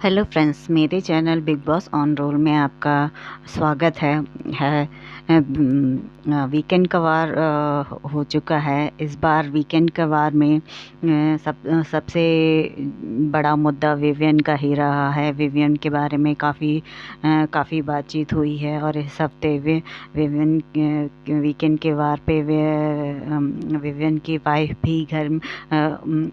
Hello friends, मेरे channel big boss on roll में आपका स्वागत है। वीकेंड का वार हो चुका है। इस बार वीकेंड का वार में सबसे बड़ा मुद्दा विवियन का ही रहा है। विवियन के बारे में काफ़ी बातचीत हुई है और इस हफ्ते विवियन वीकेंड के वार पे विवियन की वाइफ भी घर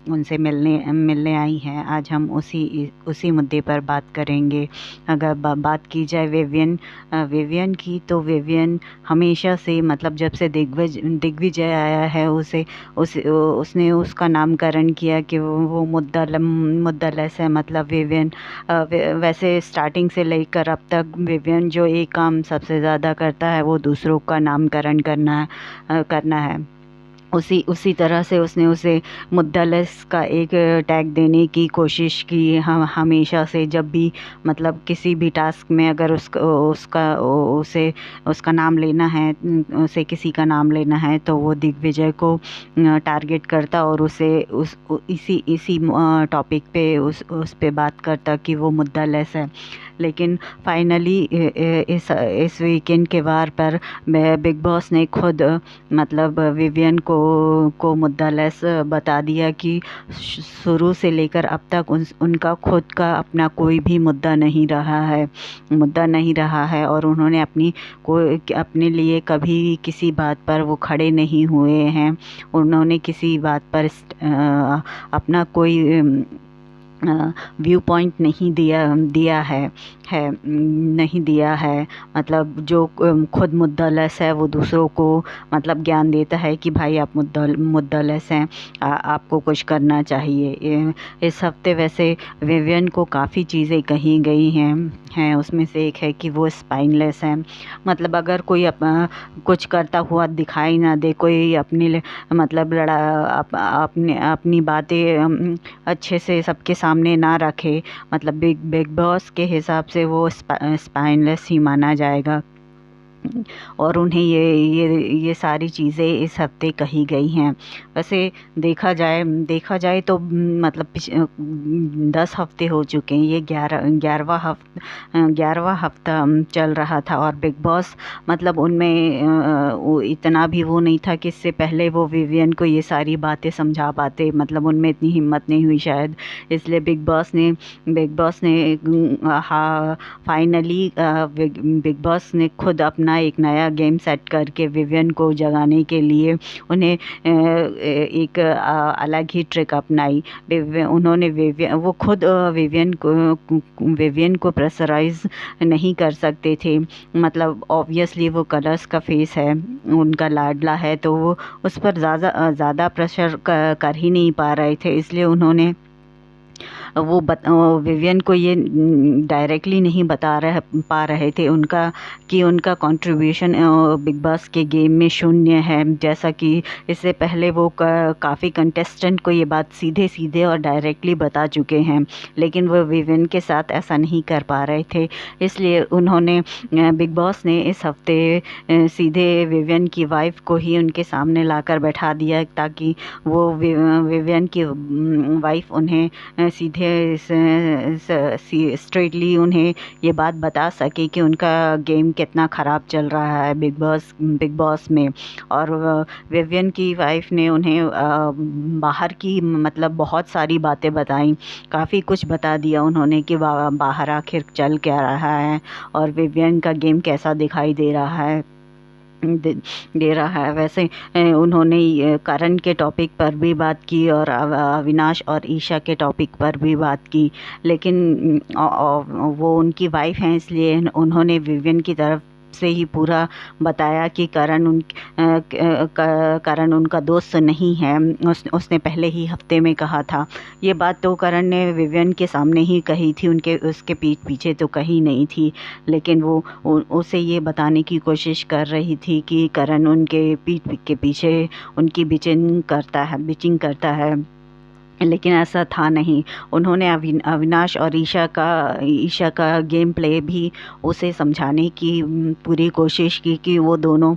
उनसे मिलने आई हैं। आज हम उसी मुद्दे पर बात करेंगे। अगर बात की जाए विवियन की, तो विवियन हमेशा से, मतलब जब से दिग्विजय आया है, उसने उसका नामकरण किया कि वो मुद्दलेस है। मतलब विवियन वैसे स्टार्टिंग से लेकर अब तक विवियन जो एक काम सबसे ज़्यादा करता है वो दूसरों का नामकरण करना है। उसी तरह से उसने उसे मुद्दलेस का एक टैग देने की कोशिश की। हम हमेशा से, जब भी मतलब किसी भी टास्क में अगर उसका नाम लेना है, उसे किसी का नाम लेना है, तो वो दिग्विजय को टारगेट करता और उसे इसी टॉपिक पे उस पे बात करता कि वो मुद्दलेस है। लेकिन फाइनली इस वीकेंड के वार पर बिग बॉस ने खुद, मतलब विवियन को मुद्दलेस बता दिया कि शुरू से लेकर अब तक उनका खुद का अपना कोई भी मुद्दा नहीं रहा है और उन्होंने अपने लिए कभी किसी बात पर वो खड़े नहीं हुए हैं। उन्होंने किसी बात पर अपना कोई व्यू पॉइंट नहीं नहीं दिया है। मतलब जो खुद मुद्दलेस है वो दूसरों को मतलब ज्ञान देता है कि भाई आप मुद्दलेस हैं, आपको कुछ करना चाहिए। इस हफ्ते वैसे विवियन को काफ़ी चीज़ें कही गई हैं। उसमें से एक है कि वो स्पाइनलेस हैं। मतलब अगर कोई कुछ करता हुआ दिखाई ना दे, कोई मतलब अपनी बातें अच्छे से सबके सामने ना रखे, मतलब बिग बॉस के हिसाब से वो स्पाइनलेस ही माना जाएगा। और उन्हें ये सारी चीज़ें इस हफ्ते कही गई हैं। वैसे देखा जाए तो मतलब 10 हफ्ते हो चुके हैं। ये 11वां हफ्ता चल रहा था और बिग बॉस, मतलब उनमें वो इतना भी वो नहीं था कि इससे पहले वो विवियन को ये सारी बातें समझा पाते। मतलब उनमें इतनी हिम्मत नहीं हुई शायद, इसलिए बिग बॉस ने हाँ, फाइनली बिग बॉस ने खुद अपना एक नया गेम सेट करके विवियन को जगाने के लिए उन्हें एक अलग ही ट्रिक अपनाई। उन्होंने वो खुद विवियन को प्रेशराइज नहीं कर सकते थे। मतलब ऑब्वियसली वो कलर्स का फेस है, उनका लाडला है, तो वो उस पर ज़्यादा प्रेशर कर ही नहीं पा रहे थे। इसलिए उन्होंने विवियन को ये डायरेक्टली नहीं पा रहे थे उनका कंट्रीब्यूशन बिग बॉस के गेम में शून्य है। जैसा कि इससे पहले वो काफ़ी कंटेस्टेंट को ये बात सीधे सीधे और डायरेक्टली बता चुके हैं, लेकिन वो विवियन के साथ ऐसा नहीं कर पा रहे थे। इसलिए उन्होंने बिग बॉस ने इस हफ्ते सीधे विवियन की वाइफ को ही उनके सामने लाकर बैठा दिया, ताकि वो विवियन की वाइफ उन्हें सीधे स्ट्रेटली उन्हें ये बात बता सके कि उनका गेम कितना ख़राब चल रहा है बिग बॉस में। और विवियन की वाइफ ने उन्हें बाहर की, मतलब बहुत सारी बातें बताई, काफ़ी कुछ बता दिया उन्होंने कि बाहर आखिर चल क्या रहा है और विवियन का गेम कैसा दिखाई दे रहा है। वैसे उन्होंने करण के टॉपिक पर भी बात की और अविनाश और ईशा के टॉपिक पर भी बात की, लेकिन वो उनकी वाइफ हैं, इसलिए उन्होंने विवियन की तरफ से ही पूरा बताया कि करण उनका दोस्त नहीं है। उसने पहले ही हफ्ते में कहा था। ये बात तो करण ने विवियन के सामने ही कही थी, उसके पीठ पीछे तो कही नहीं थी, लेकिन वो उसे ये बताने की कोशिश कर रही थी कि करण उनके पीठ के पीछे उनकी बिचिंग करता है। लेकिन ऐसा था नहीं। उन्होंने अविनाश और ईशा का गेम प्ले भी उसे समझाने की पूरी कोशिश की कि वो दोनों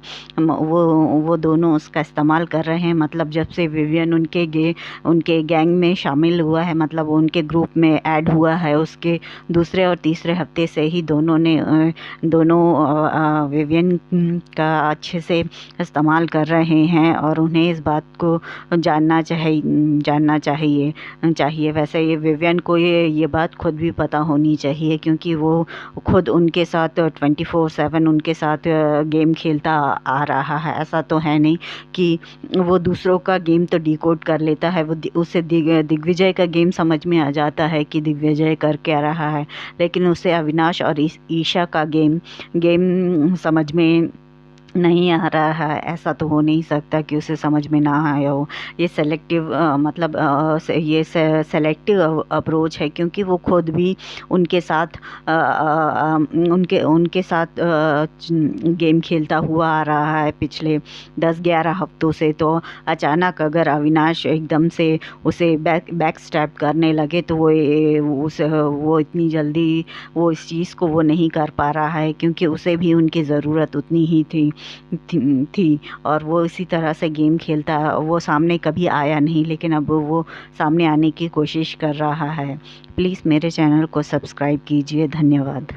उसका इस्तेमाल कर रहे हैं। मतलब जब से विवियन उनके गैंग में शामिल हुआ है, मतलब उनके ग्रुप में ऐड हुआ है, उसके दूसरे और तीसरे हफ्ते से ही दोनों विवियन का अच्छे से इस्तेमाल कर रहे हैं और उन्हें इस बात को जानना चाहिए। वैसे ये विवियन को ये बात खुद भी पता होनी चाहिए, क्योंकि वो खुद उनके साथ 24/7 उनके साथ गेम खेलता आ रहा है। ऐसा तो है नहीं कि वो दूसरों का गेम तो डिकोड कर लेता है, उसे दिग्विजय का गेम समझ में आ जाता है कि दिग्विजय कर क्या रहा है, लेकिन उसे अविनाश और ईशा का गेम समझ में नहीं आ रहा है। ऐसा तो हो नहीं सकता कि उसे समझ में ना आया हो। ये सेलेक्टिव अप्रोच है, क्योंकि वो खुद भी उनके साथ उनके साथ गेम खेलता हुआ आ रहा है पिछले 10-11 हफ्तों से। तो अचानक अगर अविनाश एकदम से उसे बैक स्टैप करने लगे तो वो इतनी जल्दी वो इस चीज़ को वो नहीं कर पा रहा है, क्योंकि उसे भी उनकी ज़रूरत उतनी ही थी और वो इसी तरह से गेम खेलता। वो सामने कभी आया नहीं, लेकिन अब वो सामने आने की कोशिश कर रहा है। प्लीज़ मेरे चैनल को सब्सक्राइब कीजिए। धन्यवाद।